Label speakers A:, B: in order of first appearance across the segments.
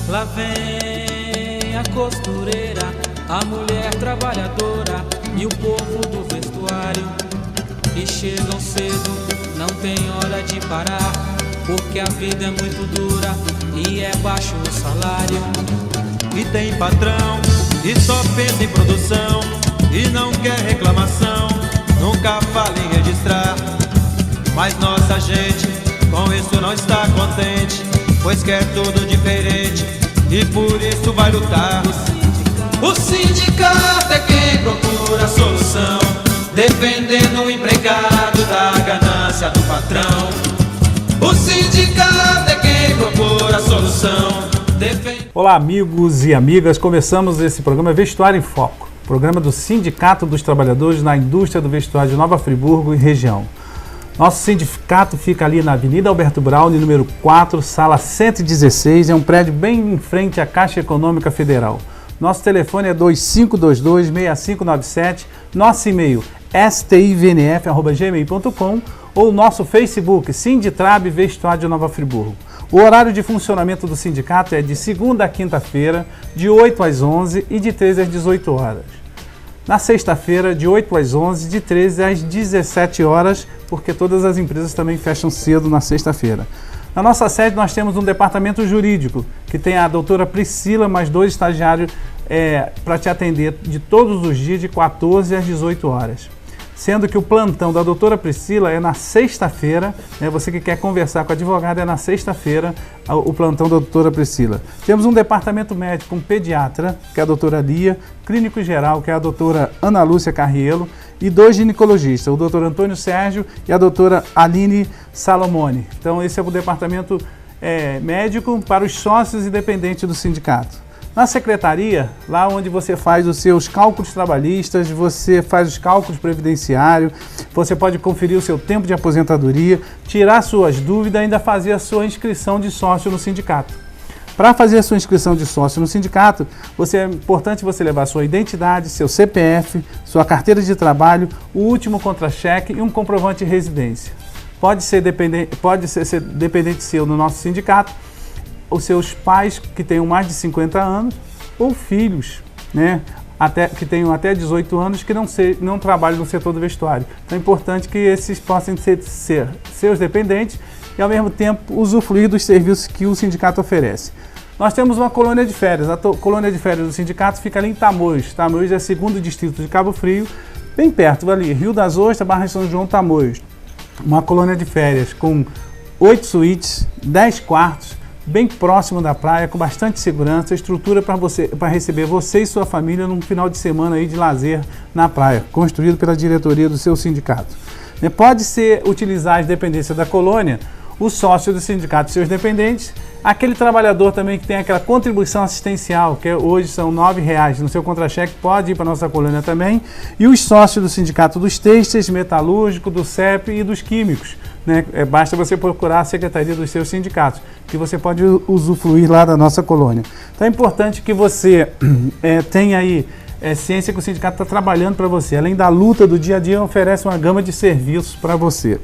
A: Lá vem a costureira, a mulher trabalhadora e o povo do vestuário. E chegam cedo, não tem hora de parar, porque a vida é muito dura e é baixo o salário.
B: E tem patrão que só pensa em produção e não quer reclamação, nunca fala em registrar. Mas nossa gente com isso não está contente, pois quer tudo diferente e por isso vai lutar.
A: O sindicato é quem procura a solução, defendendo o empregado da ganância do patrão. O sindicato é quem procura a solução.
C: Olá amigos e amigas, começamos esse programa Vestuário em Foco, programa do Sindicato dos Trabalhadores na Indústria do Vestuário de Nova Friburgo e região. Nosso sindicato fica ali na Avenida Alberto Braune, número 4, sala 116, é um prédio bem em frente à Caixa Econômica Federal. Nosso telefone é 2522-6597, nosso e-mail stivnf@gmail.com ou nosso Facebook Sinditrab Vestuário de Nova Friburgo. O horário de funcionamento do sindicato é de segunda a quinta-feira, de 8 às 11 e de 13 às 18 horas. Na sexta-feira, de 8 às 11, de 13 às 17 horas, porque todas as empresas também fecham cedo na sexta-feira. Na nossa sede nós temos um departamento jurídico, que tem a doutora Priscila, mais 2 estagiários para te atender de todos os dias, de 14 às 18 horas. Sendo que o plantão da doutora Priscila é na sexta-feira, né? Você que quer conversar com a advogada, é na sexta-feira o plantão da doutora Priscila. Temos um departamento médico, um pediatra, que é a doutora Lia, clínico geral, que é a doutora Ana Lúcia Carrielo, e 2 ginecologistas, o doutor Antônio Sérgio e a doutora Aline Salomone. Então esse é o departamento médico para os sócios e dependentes do sindicato. Na secretaria, lá onde você faz os seus cálculos trabalhistas, você faz os cálculos previdenciários, você pode conferir o seu tempo de aposentadoria, tirar suas dúvidas e ainda fazer a sua inscrição de sócio no sindicato. Para fazer a sua inscrição de sócio no sindicato, é importante você levar sua identidade, seu CPF, sua carteira de trabalho, o último contra-cheque e um comprovante de residência. Pode ser dependente seu no nosso sindicato, os seus pais que tenham mais de 50 anos ou filhos, né, que tenham até 18 anos que não trabalham no setor do vestuário. Então é importante que esses possam ser seus dependentes e ao mesmo tempo usufruir dos serviços que o sindicato oferece. Nós temos uma colônia de férias. A colônia de férias do sindicato fica ali em Tamoios. Tamoios é o 2º distrito de Cabo Frio, bem perto ali, Rio das Ostras, Barra São João, Tamoios. Uma colônia de férias com 8 suítes, 10 quartos, bem próximo da praia, com bastante segurança, estrutura para receber você e sua família num final de semana aí de lazer na praia, construído pela diretoria do seu sindicato. Pode-se utilizar as dependências da colônia, o sócio do sindicato e seus dependentes, aquele trabalhador também que tem aquela contribuição assistencial, que hoje são R$ 9,00 no seu contra-cheque, pode ir para a nossa colônia também, e os sócios do sindicato dos têxteis, metalúrgico, do CEP e dos químicos. Basta você procurar a secretaria dos seus sindicatos, que você pode usufruir lá da nossa colônia. Então é importante que você tenha aí ciência que o sindicato está trabalhando para você. Além da luta do dia a dia, oferece uma gama de serviços para você.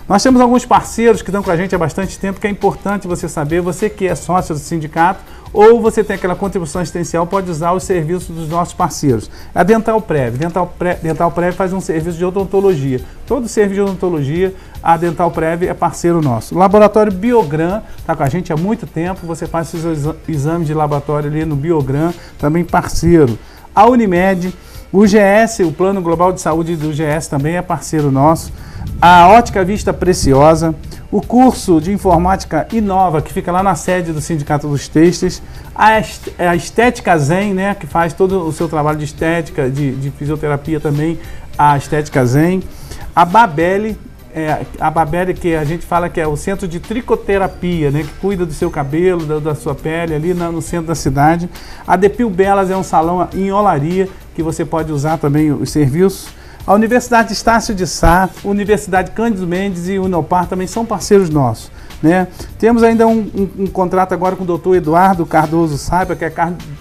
C: Nós temos alguns parceiros que estão com a gente há bastante tempo, que é importante você saber, você que é sócio do sindicato, ou você tem aquela contribuição assistencial, pode usar os serviços dos nossos parceiros. A Dental Prev. Dental Prev faz um serviço de odontologia. Todo serviço de odontologia, a Dental Prev é parceiro nosso. O Laboratório Biogram está com a gente há muito tempo, você faz seus exames de laboratório ali no Biogram, também parceiro. A Unimed, o GS, o Plano Global de Saúde do GS também é parceiro nosso. A Ótica Vista Preciosa, o curso de Informática Inova, que fica lá na sede do Sindicato dos Têxteis, a Estética Zen, né, que faz todo o seu trabalho de estética, de fisioterapia também, a Estética Zen, a Babelli, que a gente fala que é o centro de tricoterapia, né, que cuida do seu cabelo, da sua pele, ali no centro da cidade. A Depil Belas é um salão em olaria, que você pode usar também os serviços. A Universidade Estácio de Sá, Universidade Cândido Mendes e Unopar também são parceiros nossos, né? Temos ainda um contrato agora com o doutor Eduardo Cardoso Saiba, que é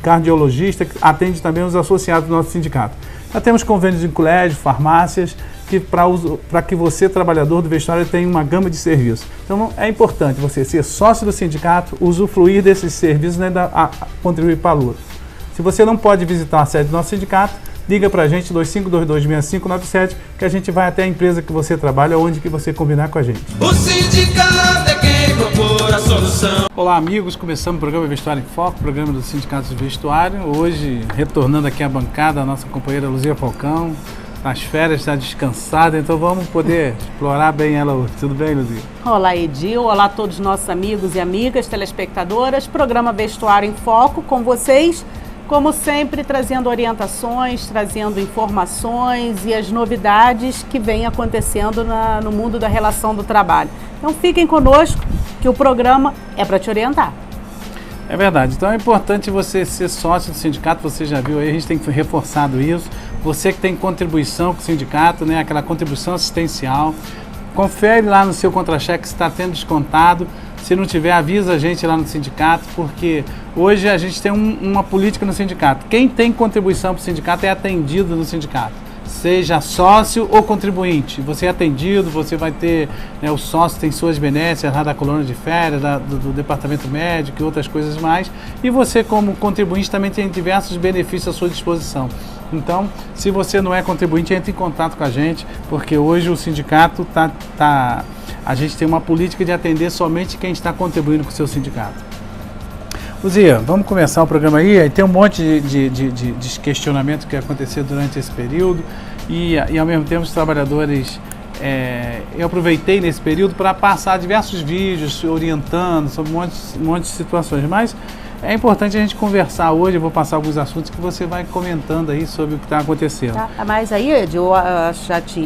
C: cardiologista, que atende também os associados do nosso sindicato. Nós temos convênios em colégio, farmácias, que para que você, trabalhador do vestuário, tenha uma gama de serviços. Então é importante você ser sócio do sindicato, usufruir desses serviços e ainda contribuir para a luta. Se você não pode visitar a sede do nosso sindicato, liga para a gente, 2522-6597, que a gente vai até a empresa que você trabalha, onde que você combinar com a gente.
B: O sindicato é quem propor a solução.
C: Olá amigos, começamos o programa Vestuário em Foco, programa do Sindicato de Vestuário. Hoje, retornando aqui à bancada, a nossa companheira Luzia Falcão, nas férias, está descansada, então vamos poder explorar bem ela hoje. Tudo bem, Luzia?
D: Olá, Edil. Olá a todos os nossos amigos e amigas, telespectadoras. Programa Vestuário em Foco com vocês, como sempre, trazendo orientações, trazendo informações e as novidades que vêm acontecendo no mundo da relação do trabalho. Então fiquem conosco, que o programa é para te orientar.
C: É verdade, então é importante você ser sócio do sindicato, você já viu aí, a gente tem reforçado isso. Você que tem contribuição com o sindicato, né, aquela contribuição assistencial, confere lá no seu contra-cheque se está tendo descontado. Se não tiver, avisa a gente lá no sindicato, porque hoje a gente tem uma política no sindicato. Quem tem contribuição para o sindicato é atendido no sindicato. Seja sócio ou contribuinte, você é atendido, você vai ter, né, o sócio tem suas benesses lá da colônia de férias, do departamento médico e outras coisas mais, e você como contribuinte também tem diversos benefícios à sua disposição. Então, se você não é contribuinte, entre em contato com a gente, porque hoje o sindicato a gente tem uma política de atender somente quem está contribuindo com o seu sindicato. Luzia, vamos começar o programa aí. Tem um monte de questionamento que aconteceu durante esse período e ao mesmo tempo os trabalhadores, eu aproveitei nesse período para passar diversos vídeos orientando sobre um monte de situações, mas é importante a gente conversar hoje. Eu vou passar alguns assuntos que você vai comentando aí sobre o que está acontecendo.
D: Tá, mas aí, Ed, eu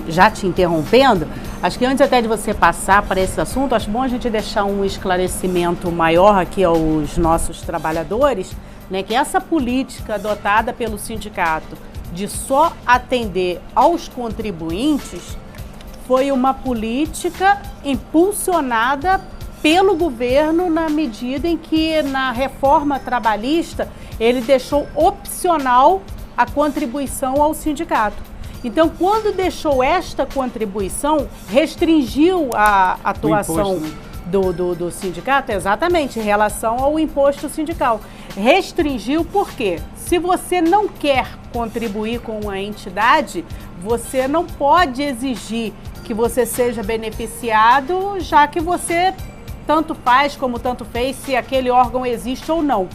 D: já te interrompendo, acho que antes até de você passar para esse assunto, acho bom a gente deixar um esclarecimento maior aqui aos nossos trabalhadores, né, que essa política adotada pelo sindicato de só atender aos contribuintes foi uma política impulsionada pelo governo na medida em que na reforma trabalhista ele deixou opcional a contribuição ao sindicato. Então, quando deixou esta contribuição, restringiu a atuação imposto, né? do sindicato, exatamente, em relação ao imposto sindical. Restringiu por quê? Se você não quer contribuir com a entidade, você não pode exigir que você seja beneficiado, já que você tanto faz como tanto fez se aquele órgão existe ou não.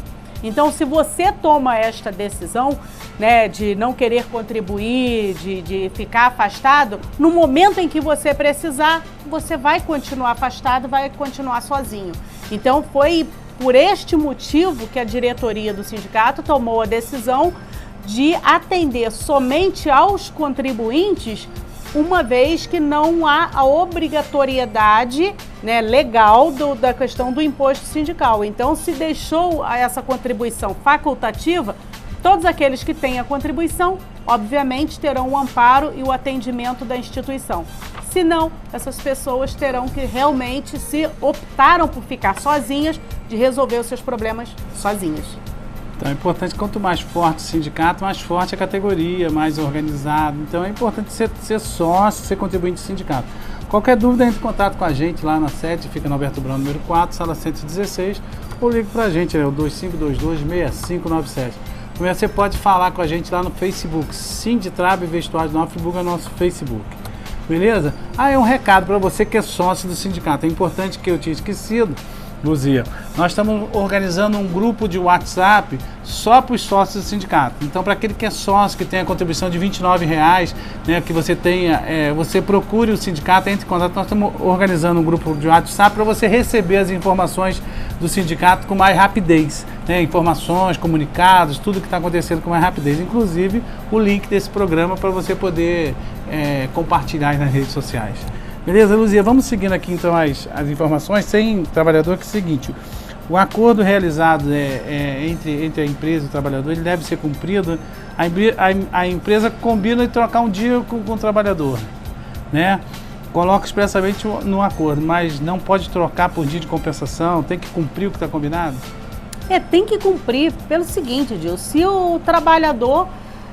D: Então, se você toma esta decisão, né, de não querer contribuir, de ficar afastado, no momento em que você precisar, você vai continuar afastado, vai continuar sozinho. Então, foi por este motivo que a diretoria do sindicato tomou a decisão de atender somente aos contribuintes, uma vez que não há a obrigatoriedade, né, legal da questão do imposto sindical. Então, se deixou essa contribuição facultativa, todos aqueles que têm a contribuição, obviamente, terão o amparo e o atendimento da instituição. Se não, essas pessoas terão que realmente, se optaram por ficar sozinhas, de resolver os seus problemas sozinhas.
C: Então é importante, quanto mais forte o sindicato, mais forte a categoria, mais organizado. Então é importante ser sócio, ser contribuinte do sindicato. Qualquer dúvida, entre em contato com a gente lá na sede, fica no Alberto Brown, número 4, sala 116, ou ligue para a gente, né, o 2522-6597. Também você pode falar com a gente lá no Facebook, Sinditrab Vestuário de Nova Friburgo é nosso Facebook. Beleza? É um recado para você que é sócio do sindicato. É importante, que eu tinha esquecido, Luzia, nós estamos organizando um grupo de WhatsApp só para os sócios do sindicato. Então, para aquele que é sócio, que tem a contribuição de R$29, né, que você tenha, você procure o sindicato, entre em contato. Nós estamos organizando um grupo de WhatsApp para você receber as informações do sindicato com mais rapidez, né, informações, comunicados, tudo que está acontecendo com mais rapidez, inclusive o link desse programa para você poder compartilhar nas redes sociais. Beleza, Luzia? Vamos seguindo aqui então as informações. Tem trabalhador que é o seguinte: o acordo realizado entre a empresa e o trabalhador, ele deve ser cumprido. A empresa combina de trocar um dia com o trabalhador, né? Coloca expressamente no acordo, mas não pode trocar por dia de compensação, tem que cumprir o que está combinado?
D: Tem que cumprir pelo seguinte, Gil, se o trabalhador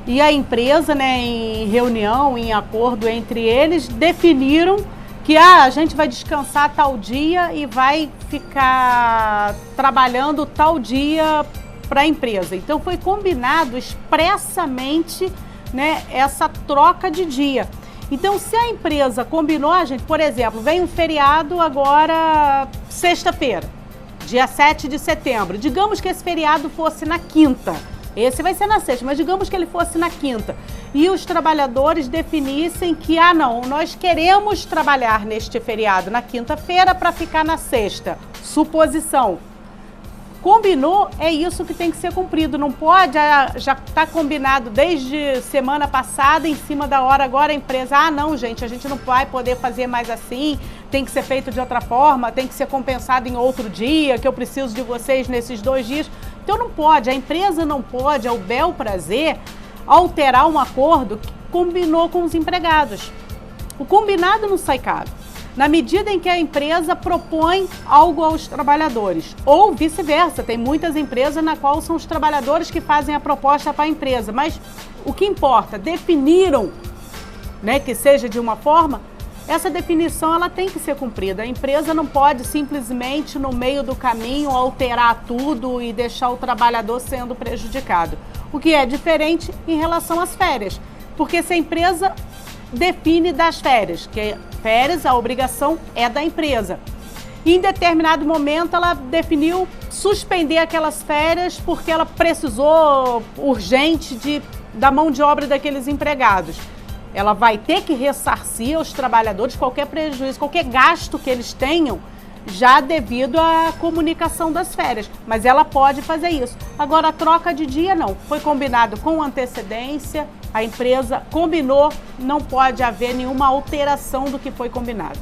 D: e a empresa, né, em reunião, em acordo entre eles, definiram que a gente vai descansar tal dia e vai ficar trabalhando tal dia para a empresa. Então foi combinado expressamente, né, essa troca de dia. Então se a empresa combinou, a gente, por exemplo, vem um feriado agora sexta-feira, dia 7 de setembro. Digamos que esse feriado fosse na quinta. Esse vai ser na sexta, mas digamos que ele fosse na quinta. E os trabalhadores definissem que, não, nós queremos trabalhar neste feriado na quinta-feira para ficar na sexta. Suposição. Combinou, é isso que tem que ser cumprido. Não pode, já está combinado desde semana passada, em cima da hora, agora a empresa, não, gente, a gente não vai poder fazer mais assim, tem que ser feito de outra forma, tem que ser compensado em outro dia, que eu preciso de vocês nesses 2 dias. Então não pode, a empresa não pode, ao bel prazer, alterar um acordo que combinou com os empregados. O combinado não sai caro. Na medida em que a empresa propõe algo aos trabalhadores, ou vice-versa, tem muitas empresas na qual são os trabalhadores que fazem a proposta para a empresa, mas o que importa, definiram, né, que seja de uma forma, essa definição ela tem que ser cumprida. A empresa não pode simplesmente no meio do caminho alterar tudo e deixar o trabalhador sendo prejudicado. O que é diferente em relação às férias, porque se a empresa define das férias, que férias, a obrigação é da empresa. E em determinado momento ela definiu suspender aquelas férias porque ela precisou urgente da mão de obra daqueles empregados. Ela vai ter que ressarcir aos trabalhadores qualquer prejuízo, qualquer gasto que eles tenham, já devido à comunicação das férias. Mas ela pode fazer isso. Agora, a troca de dia não. Foi combinado com antecedência, a empresa combinou, não pode haver nenhuma alteração do que foi combinado.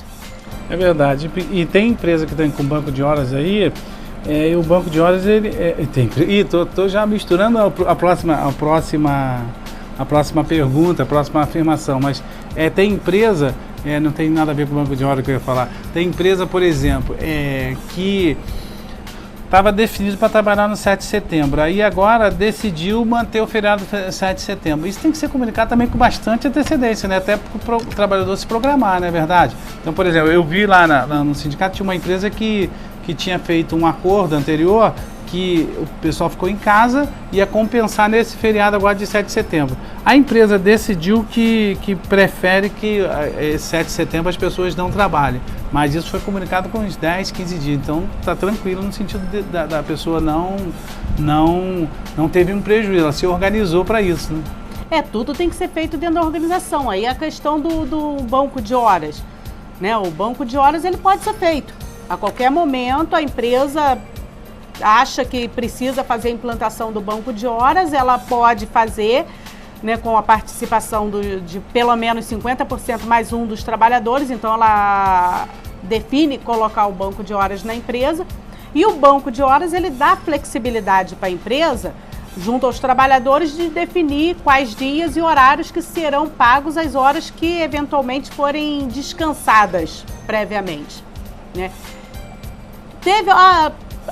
C: É verdade. E tem empresa que tem com banco de horas aí, e o banco de horas, ele tem. E tô já misturando a próxima pergunta, a próxima afirmação, mas tem empresa, não tem nada a ver com o banco de horas que eu ia falar, tem empresa, por exemplo, que estava definido para trabalhar no 7 de setembro, aí agora decidiu manter o feriado 7 de setembro. Isso tem que ser comunicado também com bastante antecedência, né? Até para o trabalhador se programar, não é verdade? Então, por exemplo, eu vi lá no sindicato, tinha uma empresa que tinha feito um acordo anterior, que o pessoal ficou em casa e ia compensar nesse feriado agora de 7 de setembro. A empresa decidiu que prefere que 7 de setembro as pessoas não trabalhem, mas isso foi comunicado com uns 10, 15 dias, então está tranquilo no sentido da pessoa não teve um prejuízo, ela se organizou para isso, né?
D: Tudo tem que ser feito dentro da organização. Aí a questão do banco de horas, né? O banco de horas ele pode ser feito. A qualquer momento a empresa acha que precisa fazer a implantação do banco de horas, ela pode fazer, né, com a participação de pelo menos 50% mais um dos trabalhadores, então ela define colocar o banco de horas na empresa, e o banco de horas ele dá flexibilidade para a empresa, junto aos trabalhadores, de definir quais dias e horários que serão pagos as horas que eventualmente forem descansadas previamente, né?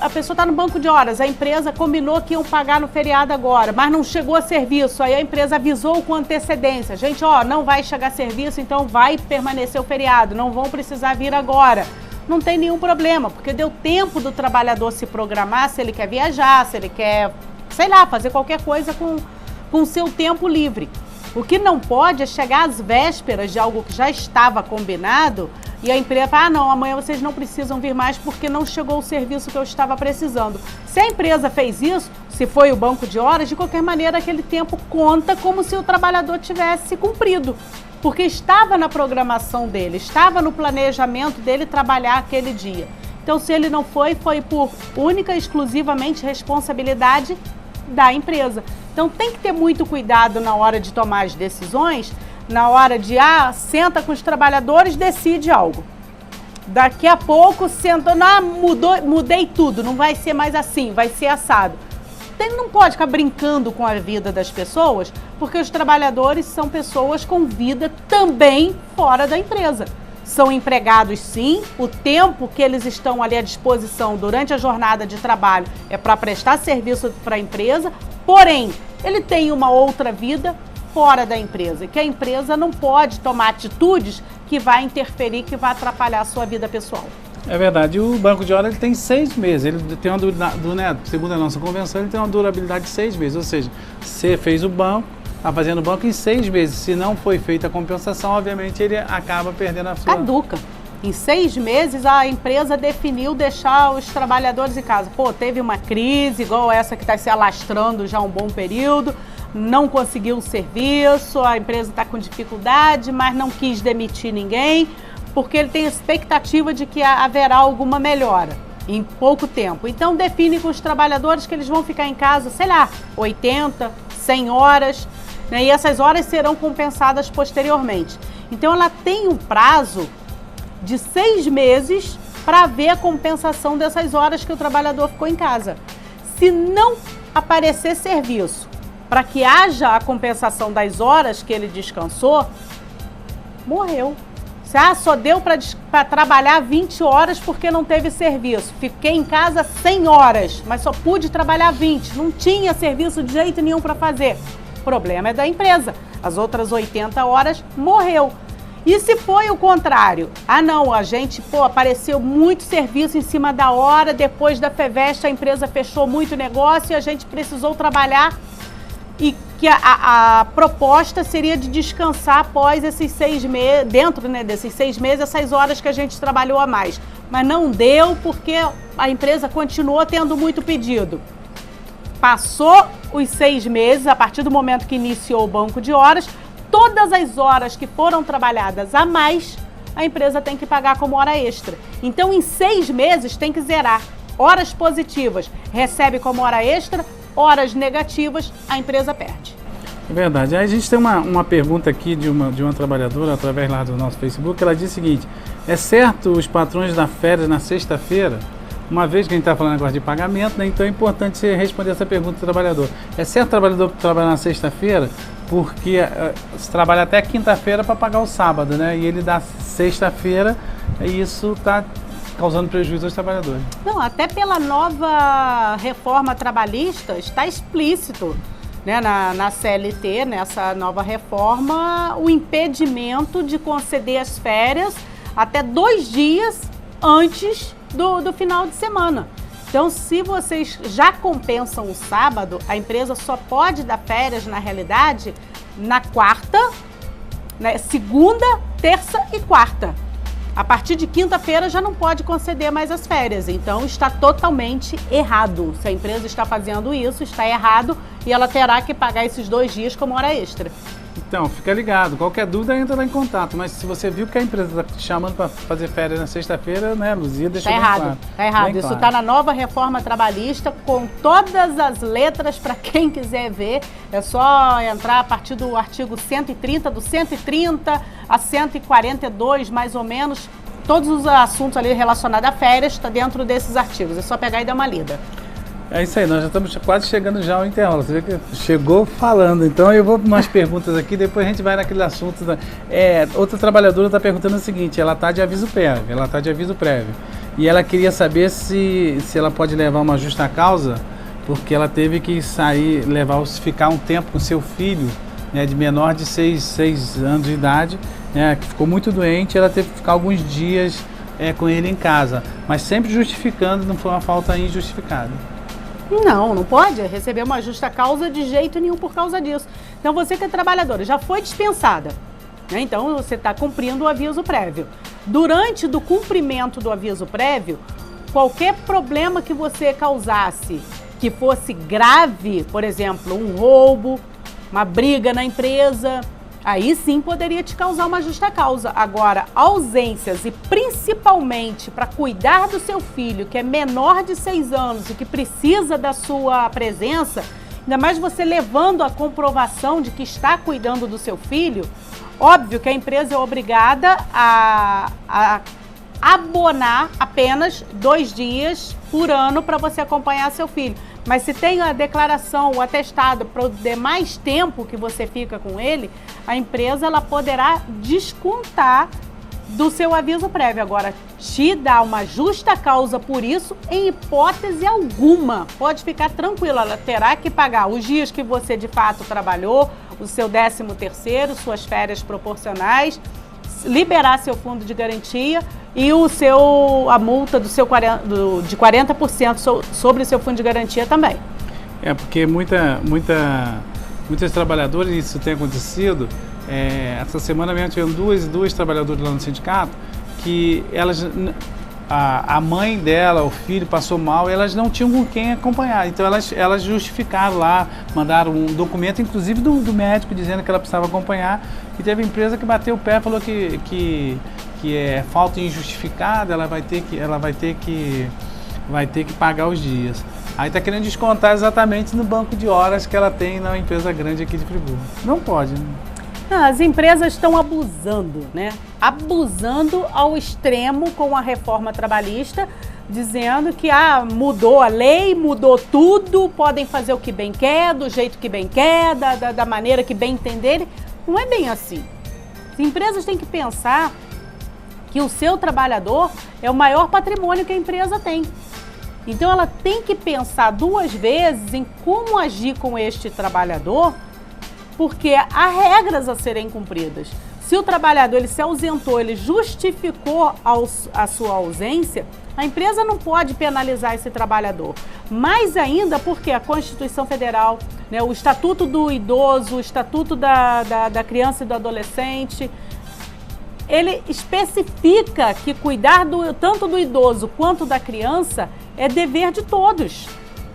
D: A pessoa está no banco de horas, a empresa combinou que iam pagar no feriado agora, mas não chegou a serviço, aí a empresa avisou com antecedência, gente, não vai chegar serviço, então vai permanecer o feriado, não vão precisar vir agora. Não tem nenhum problema, porque deu tempo do trabalhador se programar, se ele quer viajar, se ele quer, sei lá, fazer qualquer coisa com o seu tempo livre. O que não pode é chegar às vésperas de algo que já estava combinado e a empresa fala, não, amanhã vocês não precisam vir mais porque não chegou o serviço que eu estava precisando. Se a empresa fez isso, se foi o banco de horas, de qualquer maneira aquele tempo conta como se o trabalhador tivesse cumprido, porque estava na programação dele, estava no planejamento dele trabalhar aquele dia. Então, se ele não foi por única e exclusivamente responsabilidade da empresa. Então, tem que ter muito cuidado na hora de tomar as decisões, na hora de, senta com os trabalhadores, decide algo. Daqui a pouco, senta, mudei tudo, não vai ser mais assim, vai ser assado. Não pode ficar brincando com a vida das pessoas, porque os trabalhadores são pessoas com vida também fora da empresa. são empregados sim, o tempo que eles estão ali à disposição durante a jornada de trabalho é para prestar serviço para a empresa, porém, ele tem uma outra vida fora da empresa, que a empresa não pode tomar atitudes que vai interferir, que vai atrapalhar a sua vida pessoal.
C: É verdade, o banco de hora ele tem 6 meses, ele tem uma segundo a nossa convenção, ele tem uma durabilidade de 6 meses, ou seja, você fez o banco, está fazendo o banco em 6 meses, se não foi feita a compensação, obviamente ele acaba perdendo a sua...
D: Caduca. Em 6 meses a empresa definiu deixar os trabalhadores em casa. Pô, teve uma crise igual essa que está se alastrando já há um bom período, não conseguiu o serviço, a empresa está com dificuldade, mas não quis demitir ninguém, porque ele tem expectativa de que haverá alguma melhora em pouco tempo. Então define com os trabalhadores que eles vão ficar em casa, sei lá, 80, 100 horas, né? E essas horas serão compensadas posteriormente. Então ela tem um prazo de 6 meses para ver a compensação dessas horas que o trabalhador ficou em casa. Se não aparecer serviço para que haja a compensação das horas que ele descansou, morreu. Só deu para trabalhar 20 horas porque não teve serviço. Fiquei em casa 100 horas, mas só pude trabalhar 20. Não tinha serviço de jeito nenhum para fazer. O problema é da empresa. As outras 80 horas morreu. E se foi o contrário? Ah, não, a gente, apareceu muito serviço em cima da hora, depois da FEVEST a empresa fechou muito negócio e a gente precisou trabalhar e que a proposta seria de descansar após esses 6 meses, dentro desses 6 meses, essas horas que a gente trabalhou a mais. Mas não deu porque a empresa continuou tendo muito pedido. Passou os 6 meses, a partir do momento que iniciou o banco de horas, todas as horas que foram trabalhadas a mais, a empresa tem que pagar como hora extra. Então, em 6 meses, tem que zerar. Horas positivas, recebe como hora extra, horas negativas, a empresa perde.
C: É verdade. Aí a gente tem uma pergunta aqui de uma trabalhadora, através lá do nosso Facebook, ela diz o seguinte: é certo os patrões dar férias na sexta-feira? Uma vez que a gente está falando agora de pagamento, né, então é importante você responder essa pergunta do trabalhador. É certo o trabalhador trabalhar na sexta-feira? Porque se trabalha até quinta-feira para pagar o sábado, né? E ele dá sexta-feira e isso está causando prejuízo aos trabalhadores.
D: Não, até pela nova reforma trabalhista está explícito, né, na CLT, nessa nova reforma, o impedimento de conceder as férias até 2 dias antes do final de semana. Então, se vocês já compensam o sábado, a empresa só pode dar férias, na realidade, na quarta, né, segunda, terça e quarta. A partir de quinta-feira já não pode conceder mais as férias. Então, está totalmente errado. Se a empresa está fazendo isso, está errado e ela terá que pagar esses 2 dias como hora extra.
C: Então, fica ligado. Qualquer dúvida, entra lá em contato. Mas se você viu que a empresa está te chamando para fazer férias na sexta-feira, né, Luzia, deixa bem claro.
D: Está errado. Isso está na nova reforma trabalhista, com todas as letras para quem quiser ver. É só entrar a partir do artigo 130, do 130 a 142, mais ou menos. Todos os assuntos ali relacionados a férias estão dentro desses artigos. É só pegar e dar uma lida.
C: É isso aí, nós já estamos quase chegando já ao intervalo. Você vê que chegou falando. Então eu vou para umas perguntas aqui, depois a gente vai naquele assunto. Outra trabalhadora está perguntando o seguinte: ela está de aviso prévio. E ela queria saber se ela pode levar uma justa causa, porque ela teve que ficar um tempo com seu filho, né, de menor de 6 anos de idade, né, que ficou muito doente. Ela teve que ficar alguns dias com ele em casa, mas sempre justificando, não foi uma falta injustificada.
D: Não pode receber uma justa causa de jeito nenhum por causa disso. Então, você que é trabalhadora, já foi dispensada, né? Então, você está cumprindo o aviso prévio. Durante o cumprimento do aviso prévio, qualquer problema que você causasse, que fosse grave, por exemplo, um roubo, uma briga na empresa, aí sim poderia te causar uma justa causa. Agora, ausências e principalmente para cuidar do seu filho, que é menor de 6 anos e que precisa da sua presença, ainda mais você levando a comprovação de que está cuidando do seu filho, óbvio que a empresa é obrigada a abonar apenas 2 dias por ano para você acompanhar seu filho. Mas se tem a declaração, o atestado para o demais tempo que você fica com ele, a empresa ela poderá descontar do seu aviso prévio. Agora, te dá uma justa causa por isso, em hipótese alguma. Pode ficar tranquila, ela terá que pagar os dias que você de fato trabalhou, o seu 13º, suas férias proporcionais, liberar seu fundo de garantia e a multa de 40% sobre o seu fundo de garantia também.
C: Porque muitos trabalhadores, isso tem acontecido, essa semana mesmo tivemos duas trabalhadoras lá no sindicato que a mãe dela, o filho passou mal e elas não tinham com quem acompanhar. Então elas justificaram lá, mandaram um documento, inclusive do médico, dizendo que ela precisava acompanhar. E teve empresa que bateu o pé e falou que é falta injustificada, ela vai ter que pagar os dias. Aí está querendo descontar exatamente no banco de horas que ela tem na empresa grande aqui de Friburgo. Não pode, né?
D: As empresas estão abusando, né? Abusando ao extremo com a reforma trabalhista, dizendo que mudou a lei, mudou tudo, podem fazer o que bem quer, do jeito que bem quer, da maneira que bem entenderem. Não é bem assim. As empresas têm que pensar que o seu trabalhador é o maior patrimônio que a empresa tem. Então ela tem que pensar 2 vezes em como agir com este trabalhador, porque há regras a serem cumpridas. Se o trabalhador ele se ausentou, ele justificou a sua ausência, a empresa não pode penalizar esse trabalhador. Mais ainda porque a Constituição Federal, né, o Estatuto do Idoso, o Estatuto da Criança e do Adolescente, ele especifica que cuidar tanto do idoso quanto da criança é dever de todos.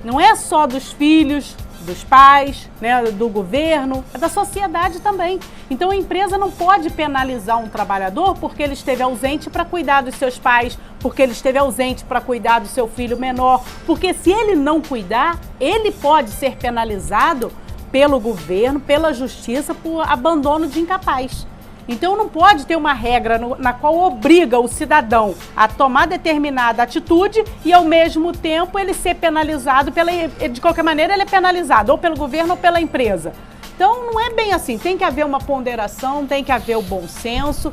D: Não é só dos filhos, dos pais, né, do governo, é da sociedade também. Então a empresa não pode penalizar um trabalhador porque ele esteve ausente para cuidar dos seus pais, porque ele esteve ausente para cuidar do seu filho menor, porque se ele não cuidar, ele pode ser penalizado pelo governo, pela justiça, por abandono de incapaz. Então não pode ter uma regra na qual obriga o cidadão a tomar determinada atitude e ao mesmo tempo ele ser penalizado, de qualquer maneira ele é penalizado ou pelo governo ou pela empresa. Então não é bem assim, tem que haver uma ponderação, tem que haver o bom senso,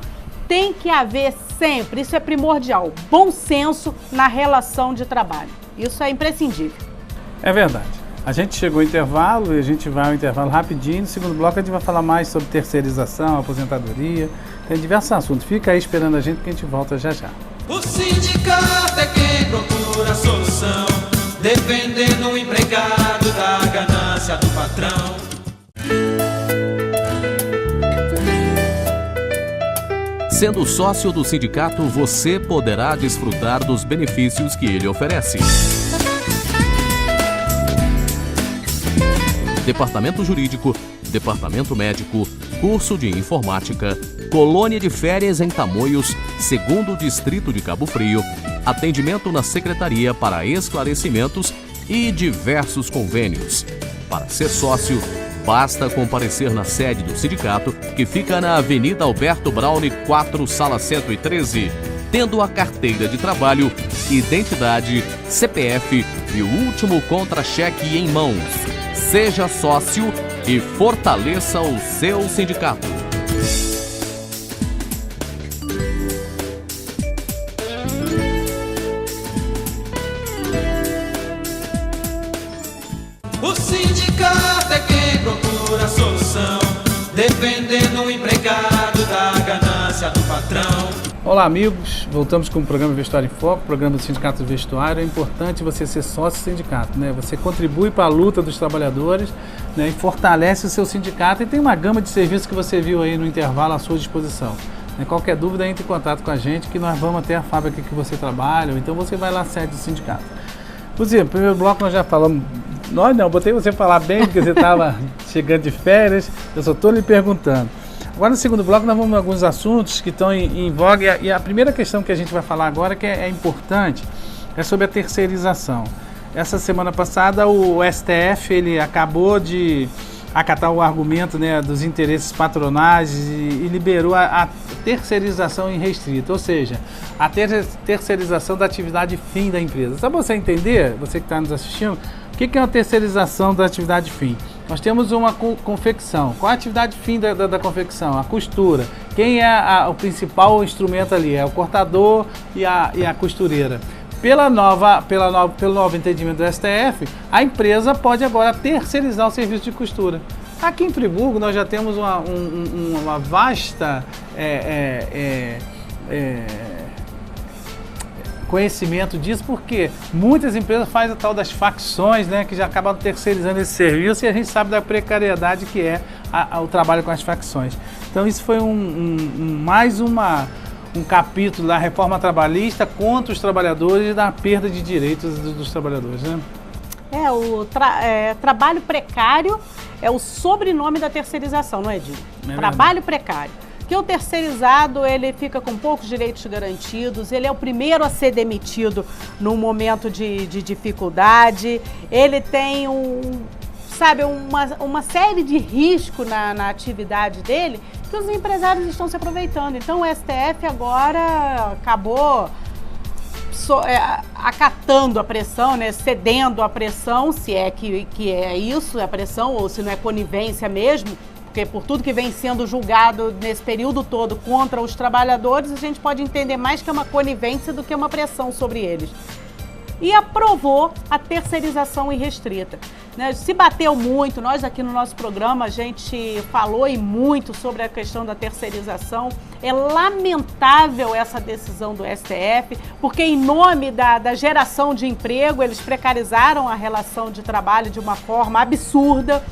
D: tem que haver sempre, isso é primordial, bom senso na relação de trabalho. Isso é imprescindível.
C: É verdade. A gente chegou ao intervalo e a gente vai ao intervalo rapidinho. No segundo bloco a gente vai falar mais sobre terceirização, aposentadoria, tem diversos assuntos. Fica aí esperando a gente que a gente volta já já.
B: O sindicato é quem procura a solução, defendendo o empregado da ganância do patrão.
E: Sendo sócio do sindicato, você poderá desfrutar dos benefícios que ele oferece. Departamento Jurídico, Departamento Médico, curso de Informática, colônia de férias em Tamoios, 2º Distrito de Cabo Frio, atendimento na Secretaria para esclarecimentos e diversos convênios. Para ser sócio, basta comparecer na sede do sindicato, que fica na Avenida Alberto Braune 4, Sala 113, tendo a carteira de trabalho, identidade, CPF e o último contra-cheque em mãos. Seja sócio e fortaleça o seu sindicato.
B: O sindicato é quem procura a solução, defendendo o empregado da ganância do patrão.
C: Olá amigos, voltamos com o programa Vestuário em Foco, programa do Sindicato do Vestuário. É importante você ser sócio do sindicato, né? Você contribui para a luta dos trabalhadores, né? E fortalece o seu sindicato e tem uma gama de serviços que você viu aí no intervalo à sua disposição. Qualquer dúvida, entre em contato com a gente que nós vamos até a fábrica que você trabalha, ou então você vai lá à sede do sindicato. Inclusive, no primeiro bloco nós já falamos, botei você falar bem porque você estava chegando de férias, eu só estou lhe perguntando. Agora no segundo bloco nós vamos a alguns assuntos que estão em voga e a primeira questão que a gente vai falar agora, que é importante, é sobre a terceirização. Essa semana passada o STF ele acabou de acatar o argumento, né, dos interesses patronais e liberou a terceirização irrestrita, ou seja, a terceirização da atividade fim da empresa. Só para você entender, você que está nos assistindo, o que é uma terceirização da atividade fim? Nós temos uma confecção. Qual a atividade fim da confecção? A costura. Quem é o principal instrumento ali? É o cortador e a costureira. Pelo novo entendimento do STF, a empresa pode agora terceirizar o serviço de costura. Aqui em Friburgo nós já temos uma vasta conhecimento disso, porque muitas empresas fazem a tal das facções, né, que já acabam terceirizando esse serviço, e a gente sabe da precariedade que é o trabalho com as facções. Então isso foi mais um capítulo da reforma trabalhista contra os trabalhadores e da perda de direitos dos trabalhadores, né?
D: O trabalho precário é o sobrenome da terceirização, não é, Edinho? Trabalho precário. Que o terceirizado, ele fica com poucos direitos garantidos, ele é o primeiro a ser demitido num momento de dificuldade, ele tem uma série de riscos na atividade dele que os empresários estão se aproveitando. Então o STF agora acabou acatando a pressão, né, cedendo a pressão, se é que é isso, a pressão, ou se não é conivência mesmo, porque por tudo que vem sendo julgado nesse período todo contra os trabalhadores, a gente pode entender mais que é uma conivência do que uma pressão sobre eles. E aprovou a terceirização irrestrita, né? Se bateu muito, nós aqui no nosso programa, a gente falou e muito sobre a questão da terceirização. É lamentável essa decisão do STF, porque em nome da geração de emprego, eles precarizaram a relação de trabalho de uma forma absurda,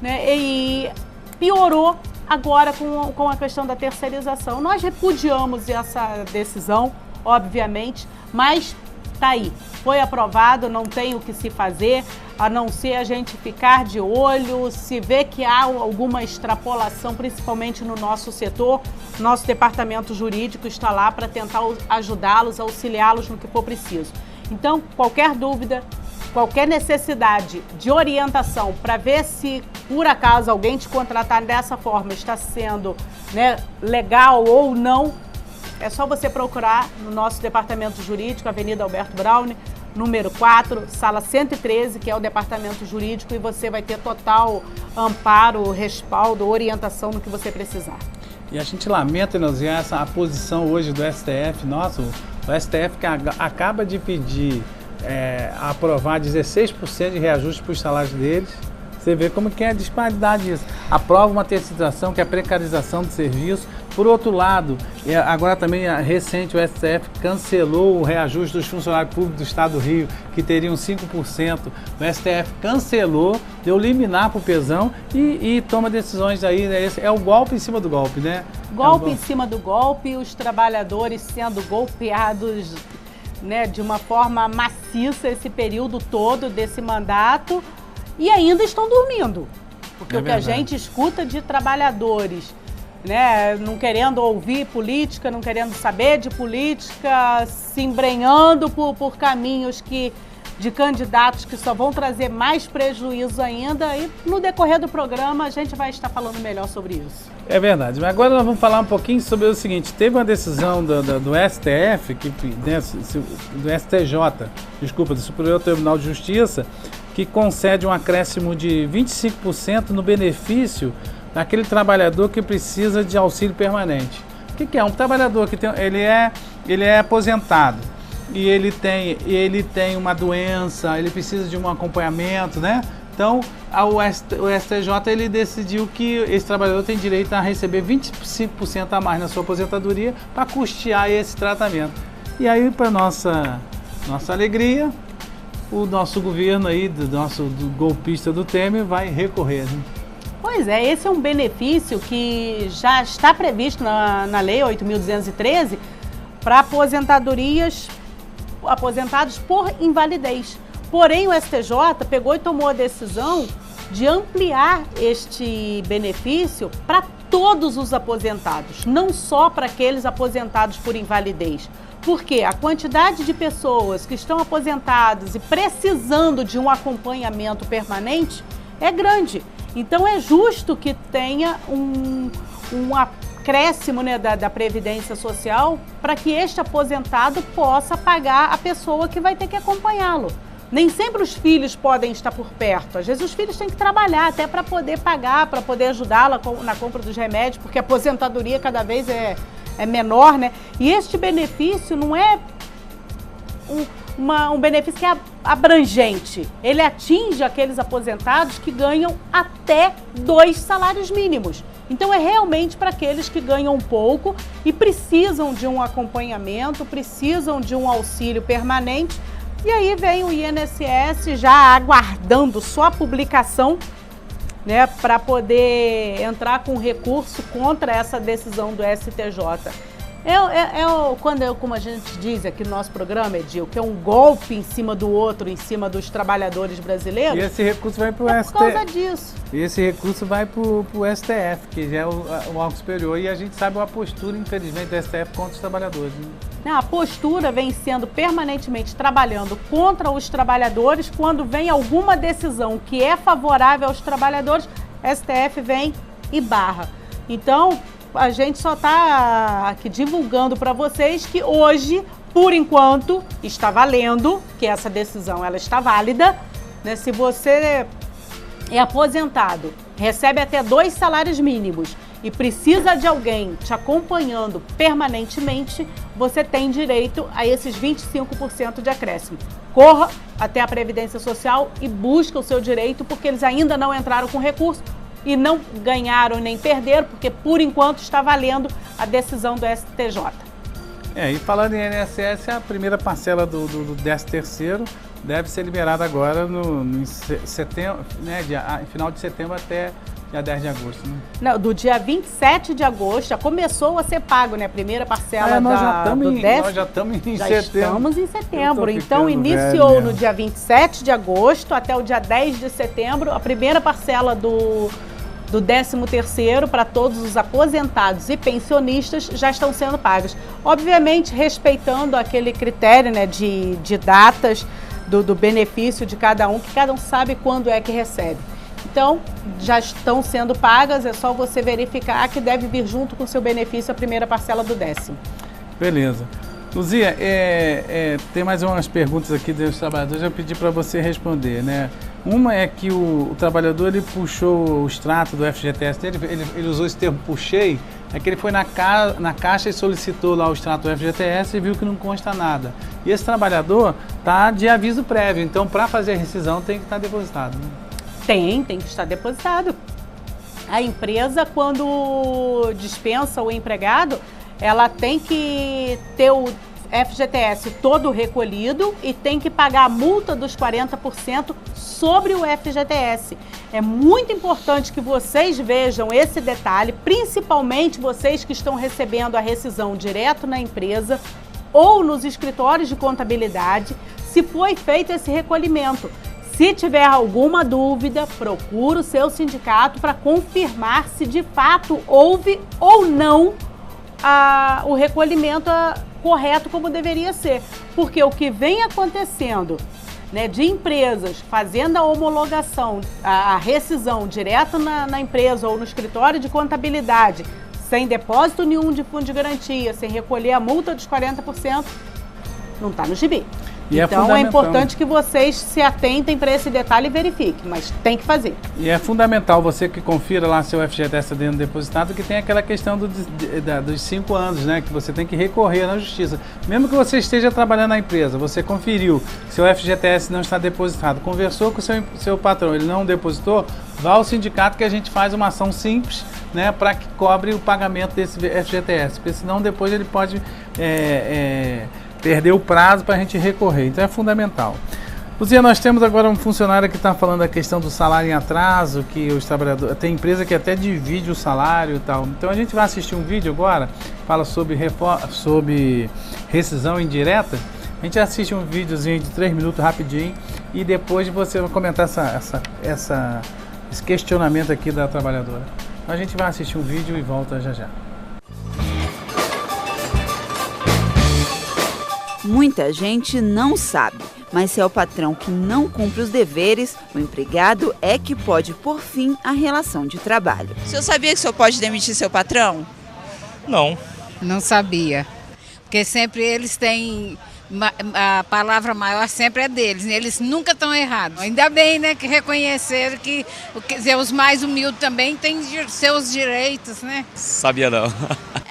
D: né? E piorou agora com a questão da terceirização. Nós repudiamos essa decisão, obviamente, mas tá aí, foi aprovado, não tem o que se fazer, a não ser a gente ficar de olho, se vê que há alguma extrapolação, principalmente no nosso setor, nosso departamento jurídico está lá para tentar ajudá-los, auxiliá-los no que for preciso. Então, qualquer dúvida, qualquer necessidade de orientação para ver se, por acaso, alguém te contratar dessa forma está sendo, né, legal ou não, é só você procurar no nosso departamento jurídico, Avenida Alberto Braune, número 4, sala 113, que é o departamento jurídico, e você vai ter total amparo, respaldo, orientação no que você precisar.
C: E a gente lamenta enunciar a posição hoje do STF, nosso, o STF que acaba de pedir aprovar 16% de reajuste para os salários deles. Você vê como que é a disparidade disso. Aprova uma terceirização, que é a precarização do serviço. Por outro lado, agora também recente o STF cancelou o reajuste dos funcionários públicos do Estado do Rio, que teriam 5%. O STF cancelou, deu liminar para o pesão e toma decisões aí, né? Esse é o golpe em cima do golpe, né?
D: Golpe em cima do golpe, os trabalhadores sendo golpeados, né, de uma forma maciça esse período todo desse mandato. E ainda estão dormindo, porque o que a gente escuta de trabalhadores, né, não querendo ouvir política, não querendo saber de política, se embrenhando por caminhos de candidatos que só vão trazer mais prejuízo ainda, e no decorrer do programa a gente vai estar falando melhor sobre isso.
C: É verdade, mas agora nós vamos falar um pouquinho sobre o seguinte: teve uma decisão do STF, do STJ, desculpa, do Superior Tribunal de Justiça, que concede um acréscimo de 25% no benefício daquele trabalhador que precisa de auxílio permanente. O que é? Um trabalhador que ele é aposentado e ele tem uma doença, ele precisa de um acompanhamento, né? Então, o STJ ele decidiu que esse trabalhador tem direito a receber 25% a mais na sua aposentadoria para custear esse tratamento. E aí, para nossa alegria, o nosso governo aí, do golpista do Temer, vai recorrer, né?
D: Pois é, esse é um benefício que já está previsto na Lei 8.213 para aposentados por invalidez. Porém, o STJ pegou e tomou a decisão de ampliar este benefício para todos os aposentados, não só para aqueles aposentados por invalidez. Porque a quantidade de pessoas que estão aposentadas e precisando de um acompanhamento permanente é grande. Então é justo que tenha um acréscimo, né, da Previdência Social para que este aposentado possa pagar a pessoa que vai ter que acompanhá-lo. Nem sempre os filhos podem estar por perto. Às vezes os filhos têm que trabalhar até para poder pagar, para poder ajudá-la na compra dos remédios, porque a aposentadoria cada vez é menor, né? E este benefício não é um benefício que é abrangente. Ele atinge aqueles aposentados que ganham até 2 salários mínimos. Então é realmente para aqueles que ganham pouco e precisam de um acompanhamento, precisam de um auxílio permanente. E aí vem o INSS já aguardando só a publicação, né, para poder entrar com recurso contra essa decisão do STJ. Como a gente diz aqui no nosso programa, Edil, que é um golpe em cima do outro, em cima dos trabalhadores brasileiros.
C: E esse recurso vai para o STF.
D: Por causa disso.
C: E esse recurso vai para o STF, que já é o órgão superior. E a gente sabe a postura, infelizmente, do STF contra os trabalhadores. Né?
D: A postura vem sendo permanentemente trabalhando contra os trabalhadores. Quando vem alguma decisão que é favorável aos trabalhadores, STF vem e barra. Então, a gente só está aqui divulgando para vocês que hoje, por enquanto, está valendo, que essa decisão ela está válida, né? Se você é aposentado, recebe até 2 salários mínimos e precisa de alguém te acompanhando permanentemente, você tem direito a esses 25% de acréscimo. Corra até a Previdência Social e busque o seu direito, porque eles ainda não entraram com recurso e não ganharam nem perderam, porque por enquanto está valendo a decisão do STJ.
C: E falando em INSS, a primeira parcela do 13º deve ser liberada agora em setembro, né, final de setembro até dia 10 de agosto. Né?
D: Não, do dia 27 de agosto já começou a ser pago, né? A primeira parcela do 10.
C: Nós já estamos em
D: já
C: setembro.
D: Estamos em setembro. Então iniciou no dia 27 de agosto até o dia 10 de setembro a primeira parcela do 13º para todos os aposentados e pensionistas já estão sendo pagas. Obviamente respeitando aquele critério, né, de datas do benefício de cada um, que cada um sabe quando é que recebe. Então, já estão sendo pagas, é só você verificar que deve vir junto com o seu benefício a primeira parcela do 10º.
C: Beleza. Luzia, tem mais umas perguntas aqui dos trabalhadores, eu pedi para você responder, né? Uma é que o trabalhador ele puxou o extrato do FGTS dele, ele usou esse termo puxei, é que ele foi na caixa e solicitou lá o extrato do FGTS e viu que não consta nada. E esse trabalhador está de aviso prévio, então para fazer a rescisão tem que estar depositado. Né?
D: Tem que estar depositado. A empresa, quando dispensa o empregado, ela tem que ter o FGTS todo recolhido e tem que pagar a multa dos 40% sobre o FGTS. É muito importante que vocês vejam esse detalhe, principalmente vocês que estão recebendo a rescisão direto na empresa ou nos escritórios de contabilidade, se foi feito esse recolhimento. Se tiver alguma dúvida, procure o seu sindicato para confirmar se de fato houve ou não o recolhimento correto como deveria ser. Porque o que vem acontecendo, né, de empresas fazendo a homologação, a rescisão direto na empresa ou no escritório de contabilidade, sem depósito nenhum de fundo de garantia, sem recolher a multa dos 40%, não está no gibi.
C: E
D: então é importante que vocês se atentem para esse detalhe e verifiquem, mas tem que fazer.
C: E é fundamental você que confira lá seu FGTS dentro depositado, que tem aquela questão dos 5 anos, né? Que você tem que recorrer na justiça. Mesmo que você esteja trabalhando na empresa, você conferiu que seu FGTS não está depositado, conversou com o seu patrão, ele não depositou, vá ao sindicato que a gente faz uma ação simples, né? Para que cobre o pagamento desse FGTS, porque senão depois ele pode perder o prazo para a gente recorrer, então é fundamental. Luzia, nós temos agora um funcionário que está falando da questão do salário em atraso, que os trabalhadores, tem empresa que até divide o salário e tal, então a gente vai assistir um vídeo agora, fala sobre rescisão indireta, a gente assiste um videozinho de 3 minutos rapidinho e depois você vai comentar esse questionamento aqui da trabalhadora. Então a gente vai assistir um vídeo e volta já já.
F: Muita gente não sabe, mas se é o patrão que não cumpre os deveres, o empregado é que pode pôr fim à relação de trabalho.
G: O senhor sabia que o senhor pode demitir seu patrão?
H: Não.
I: Não sabia, porque sempre eles têm
H: A palavra maior sempre é deles, né? Eles nunca estão errados. Ainda bem, né, que reconheceram que, quer dizer, os mais humildes também têm seus direitos, né?
I: Sabia não.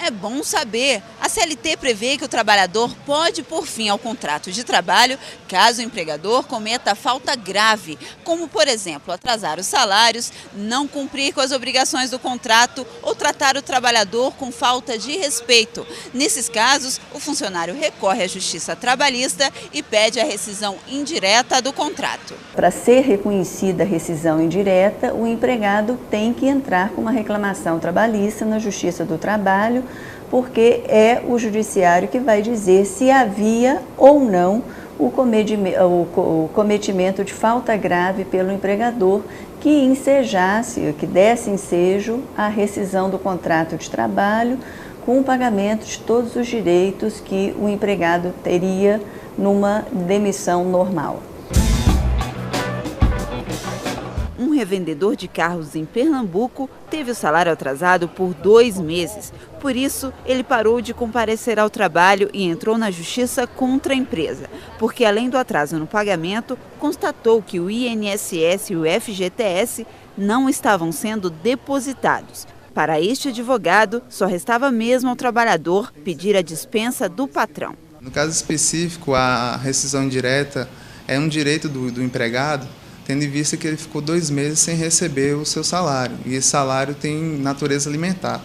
F: É bom saber. A CLT prevê que o trabalhador pode pôr fim ao contrato de trabalho caso o empregador cometa falta grave, como, por exemplo, atrasar os salários, não cumprir com as obrigações do contrato ou tratar o trabalhador com falta de respeito. Nesses casos, o funcionário recorre à Justiça Trabalhista e pede a rescisão indireta do contrato.
J: Para ser reconhecida a rescisão indireta, o empregado tem que entrar com uma reclamação trabalhista na Justiça do Trabalho, porque é o judiciário que vai dizer se havia ou não o cometimento de falta grave pelo empregador que ensejasse, que desse ensejo à rescisão do contrato de trabalho com o pagamento de todos os direitos que o empregado teria numa demissão normal.
F: Um revendedor de carros em Pernambuco teve o salário atrasado por 2 meses. Por isso, ele parou de comparecer ao trabalho e entrou na justiça contra a empresa, porque além do atraso no pagamento, constatou que o INSS e o FGTS não estavam sendo depositados. Para este advogado, só restava mesmo ao trabalhador pedir a dispensa do patrão.
K: No caso específico, a rescisão indireta é um direito do empregado, tendo em vista que ele ficou 2 meses sem receber o seu salário, e esse salário tem natureza alimentar.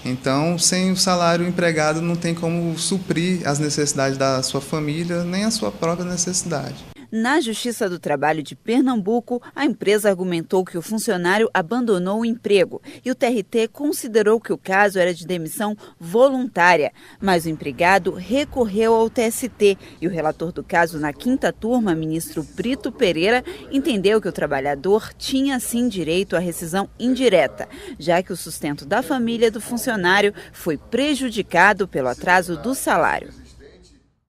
K: Então, sem o salário, o empregado não tem como suprir as necessidades da sua família, nem a sua própria necessidade.
F: Na Justiça do Trabalho de Pernambuco, a empresa argumentou que o funcionário abandonou o emprego e o TRT considerou que o caso era de demissão voluntária. Mas o empregado recorreu ao TST e o relator do caso na 5ª turma, ministro Brito Pereira, entendeu que o trabalhador tinha sim direito à rescisão indireta, já que o sustento da família do funcionário foi prejudicado pelo atraso do salário.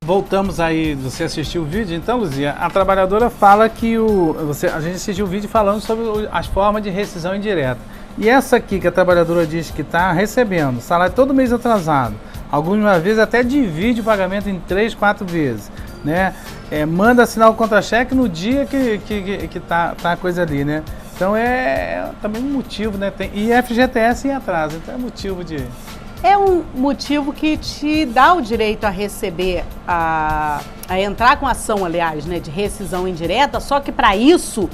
C: Voltamos aí, você assistiu o vídeo, então, Luzia, a trabalhadora fala que a gente assistiu o vídeo falando sobre as formas de rescisão indireta. E essa aqui que a trabalhadora diz que está recebendo salário todo mês atrasado, algumas vezes até divide o pagamento em 3, 4 vezes, né? Manda assinar o contra-cheque no dia que tá a coisa ali, né? Então é também um motivo, né? E FGTS em atraso, então é motivo de...
D: É um motivo que te dá o direito a receber, a entrar com ação, aliás, né, de rescisão indireta, só que para isso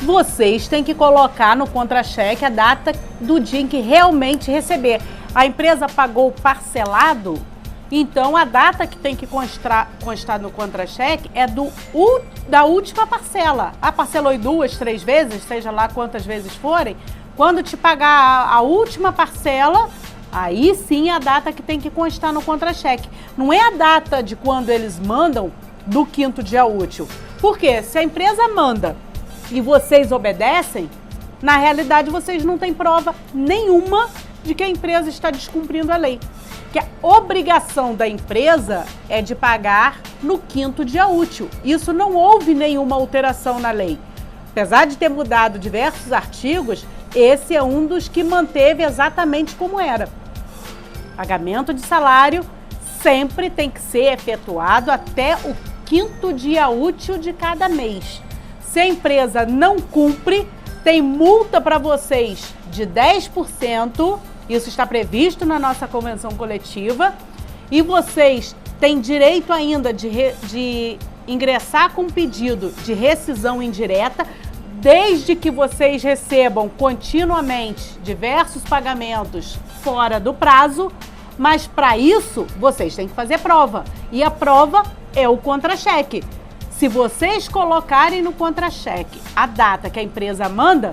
D: vocês têm que colocar no contra-cheque a data do dia em que realmente receber. A empresa pagou parcelado, então a data que tem que constar no contra-cheque é da última parcela. Parcelou em 2, 3 vezes, seja lá quantas vezes forem, quando te pagar a última parcela, aí sim é a data que tem que constar no contra-cheque. Não é a data de quando eles mandam do 5º dia útil. Por quê? Se a empresa manda e vocês obedecem, na realidade vocês não têm prova nenhuma de que a empresa está descumprindo a lei. Que a obrigação da empresa é de pagar no 5º dia útil. Isso não houve nenhuma alteração na lei. Apesar de ter mudado diversos artigos, esse é um dos que manteve exatamente como era. Pagamento de salário sempre tem que ser efetuado até o 5º dia útil de cada mês. Se a empresa não cumpre, tem multa para vocês de 10%, isso está previsto na nossa convenção coletiva, e vocês têm direito ainda de ingressar com pedido de rescisão indireta, desde que vocês recebam continuamente diversos pagamentos fora do prazo, mas para isso vocês têm que fazer prova. E a prova é o contra-cheque. Se vocês colocarem no contra-cheque a data que a empresa manda,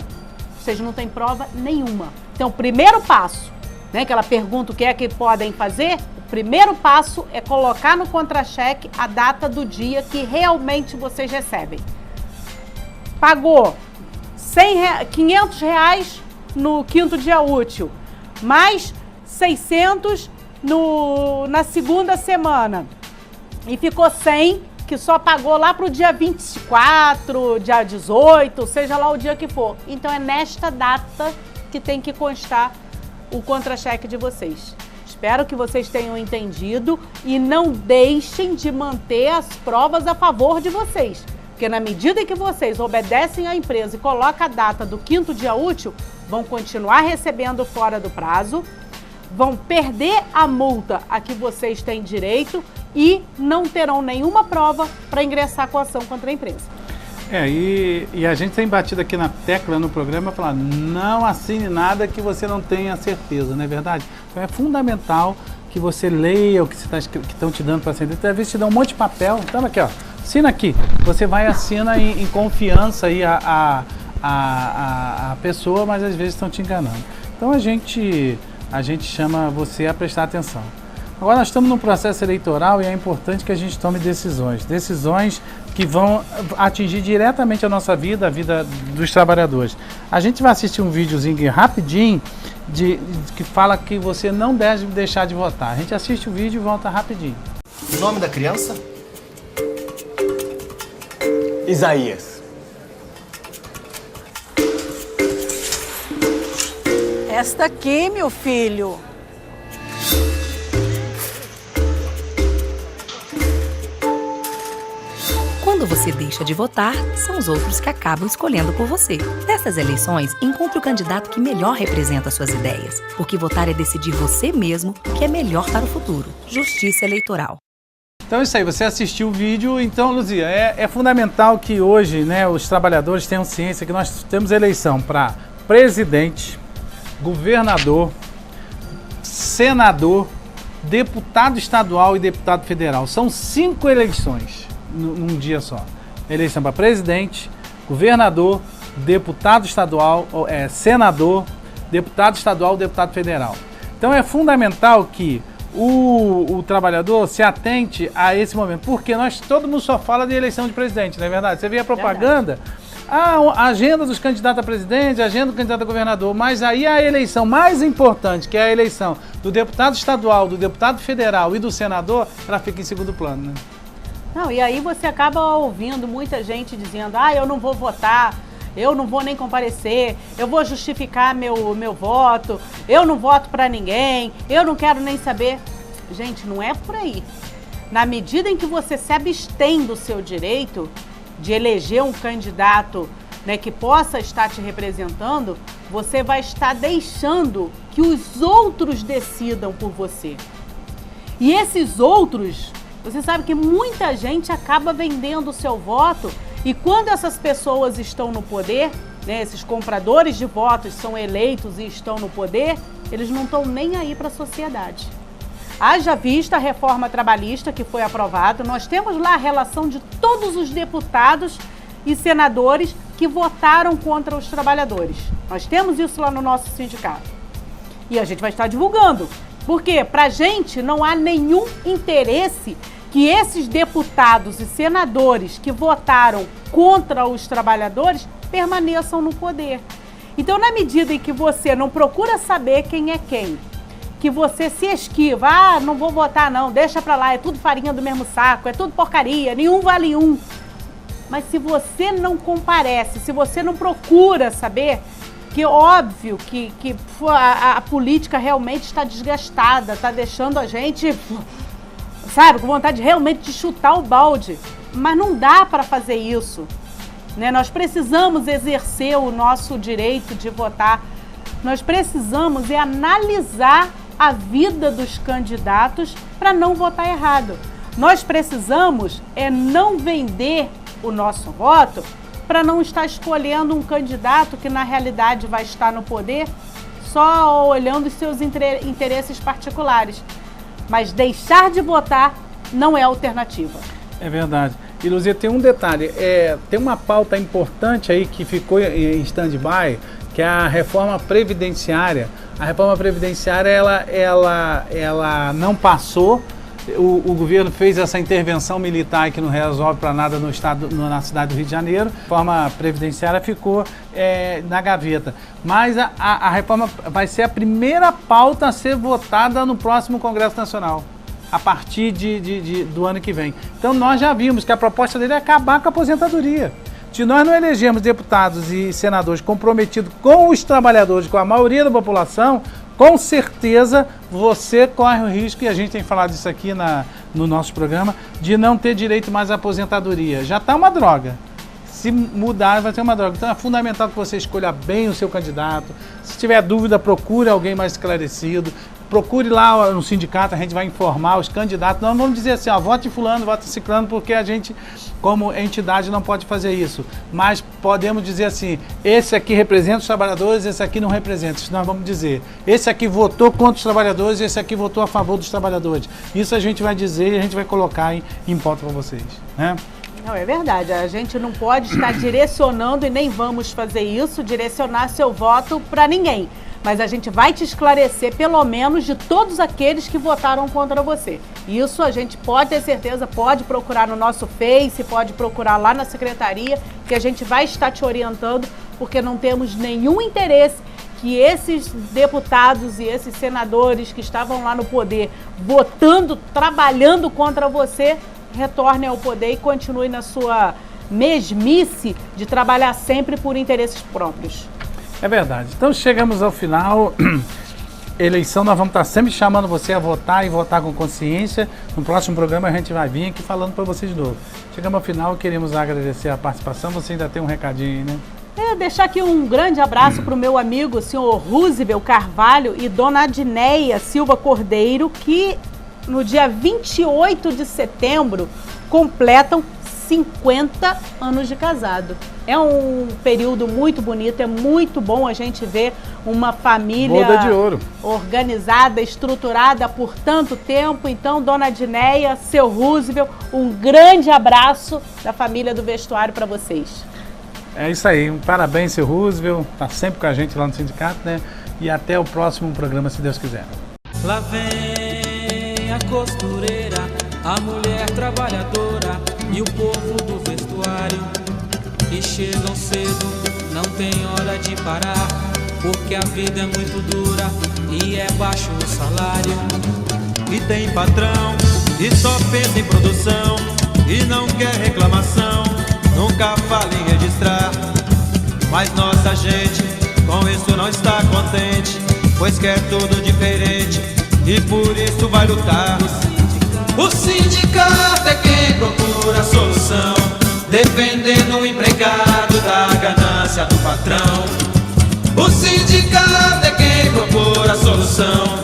D: vocês não têm prova nenhuma. Então, o primeiro passo, né, que ela pergunta o que é que podem fazer, o primeiro passo é colocar no contra-cheque a data do dia que realmente vocês recebem. Pagou R$500 no 5º dia útil, mais 600 na segunda semana e ficou 100, que só pagou lá para o dia 24, dia 18, seja lá o dia que for. Então é nesta data que tem que constar o contra-cheque de vocês. espero que vocês tenham entendido e não deixem de manter as provas a favor de vocês. Porque na medida em que vocês obedecem à empresa e colocam a data do 5º dia útil, vão continuar recebendo fora do prazo, vão perder a multa a que vocês têm direito e não terão nenhuma prova para ingressar com a ação contra a empresa.
C: E a gente tem batido aqui na tecla no programa falar, não assine nada que você não tenha certeza, não é verdade? Então é fundamental que você leia o que estão te dando para assinar. Às vezes te dão um monte de papel, então aqui ó, assina aqui. Você vai assina em confiança aí a pessoa, mas às vezes estão te enganando. Então a gente chama você a prestar atenção. Agora nós estamos num processo eleitoral e é importante que a gente tome decisões que vão atingir diretamente a nossa vida, a vida dos trabalhadores. A gente vai assistir um videozinho rapidinho que fala que você não deve deixar de votar. A gente assiste o vídeo e volta rapidinho.
I: O nome da criança? Isaías.
L: Esta aqui, meu filho.
M: Quando você deixa de votar, são os outros que acabam escolhendo por você. Nessas eleições, encontre o candidato que melhor representa suas ideias, porque votar é decidir você mesmo o que é melhor para o futuro. Justiça Eleitoral.
C: Então é isso aí, você assistiu o vídeo. Então, Luzia, é fundamental que hoje, né, os trabalhadores tenham ciência que nós temos eleição para presidente, governador, senador, deputado estadual e deputado federal. São 5 eleições num dia só. Eleição para presidente, governador, deputado estadual, senador, deputado estadual, deputado federal. Então é fundamental que o trabalhador se atente a esse momento, porque todo mundo só fala de eleição de presidente, não é verdade? Você vê a propaganda, a agenda dos candidatos a presidente, a agenda do candidato a governador, mas aí a eleição mais importante, que é a eleição do deputado estadual, do deputado federal e do senador, ela fica em segundo plano, né?
D: Não, e aí você acaba ouvindo muita gente dizendo, eu não vou votar, eu não vou nem comparecer, eu vou justificar meu voto, eu não voto para ninguém, eu não quero nem saber. Gente, não é por aí. Na medida em que você se abstém do seu direito de eleger um candidato, né, que possa estar te representando, você vai estar deixando que os outros decidam por você. E esses outros, você sabe que muita gente acaba vendendo o seu voto e quando essas pessoas estão no poder, né, esses compradores de votos são eleitos e estão no poder, eles não estão nem aí para a sociedade. Haja vista a reforma trabalhista que foi aprovada, nós temos lá a relação de todos os deputados e senadores que votaram contra os trabalhadores. Nós temos isso lá no nosso sindicato. E a gente vai estar divulgando. Porque para a gente não há nenhum interesse que esses deputados e senadores que votaram contra os trabalhadores permaneçam no poder. Então, na medida em que você não procura saber quem é quem, que você se esquiva, não vou votar não, deixa pra lá, é tudo farinha do mesmo saco, é tudo porcaria, nenhum vale um. Mas se você não comparece, se você não procura saber, que óbvio que a política realmente está desgastada, está deixando a gente, sabe, com vontade realmente de chutar o balde. Mas não dá para fazer isso, né? Nós precisamos exercer o nosso direito de votar. Nós precisamos analisar a vida dos candidatos para não votar errado. Nós precisamos não vender o nosso voto para não estar escolhendo um candidato que na realidade vai estar no poder só olhando os seus interesses particulares. Mas deixar de votar não é alternativa. É verdade. E Luzia, tem um detalhe, tem uma pauta importante aí que ficou em stand-by, que é a reforma previdenciária. A reforma previdenciária, ela não passou. O governo fez essa intervenção militar que não resolve para nada na cidade do Rio de Janeiro. A reforma previdenciária ficou na gaveta. Mas a reforma vai ser a primeira pauta a ser votada no próximo Congresso Nacional, a partir do ano que vem. Então nós já vimos que a proposta dele é acabar com a aposentadoria. Se nós não elegermos deputados e senadores comprometidos com os trabalhadores, com a maioria da população,
C: com certeza você corre o risco, e a gente tem falado isso aqui no nosso programa, de não ter direito mais à aposentadoria. Já está uma droga. Se mudar, vai ter uma droga. Então é fundamental que você escolha bem o seu candidato. Se tiver dúvida, procure alguém mais esclarecido. Procure lá no sindicato, a gente vai informar os candidatos. Não vamos dizer assim, ó, vote em fulano, vote em ciclano, porque a gente, como entidade, não pode fazer isso. Mas podemos dizer assim, esse aqui representa os trabalhadores, esse aqui não representa. Isso nós vamos dizer. Esse aqui votou contra os trabalhadores, esse aqui votou a favor dos trabalhadores. Isso a gente vai dizer e a gente vai colocar em pauta para vocês, né?
D: Não, é verdade. A gente não pode estar direcionando, e nem vamos fazer isso, direcionar seu voto para ninguém. Mas a gente vai te esclarecer, pelo menos, de todos aqueles que votaram contra você. Isso a gente pode ter certeza, pode procurar no nosso Face, pode procurar lá na secretaria, que a gente vai estar te orientando, porque não temos nenhum interesse que esses deputados e esses senadores que estavam lá no poder, votando, trabalhando contra você, retornem ao poder e continuem na sua mesmice de trabalhar sempre por interesses próprios.
C: É verdade. Então chegamos ao final. Eleição, nós vamos estar sempre chamando você a votar e votar com consciência. No próximo programa a gente vai vir aqui falando para você de novo. Chegamos ao final, queremos agradecer a participação. Você ainda tem um recadinho aí, né?
D: Deixar aqui um grande abraço para o meu amigo, o senhor Roosevelt Carvalho e dona Adneia Silva Cordeiro, que no dia 28 de setembro completam 50 anos de casado. É um período muito bonito, é muito bom a gente ver uma família
C: boda de ouro,
D: organizada, estruturada por tanto tempo. Então, dona Adneia, seu Roosevelt, um grande abraço da família do vestuário para vocês.
C: É isso aí, parabéns, seu Roosevelt, tá sempre com a gente lá no sindicato, né? E até o próximo programa, se Deus quiser.
A: Lá vem a costureira, a mulher trabalhadora e o povo do vestuário, que chegam cedo, não tem hora de parar, porque a vida é muito dura e é baixo o salário.
B: E tem patrão que só pensa em produção e não quer reclamação, nunca fala em registrar. Mas nossa gente com isso não está contente, pois quer tudo diferente e por isso vai lutar. O sindicato é quem procura a solução, defendendo o empregado da ganância do patrão. O sindicato é quem procura a solução,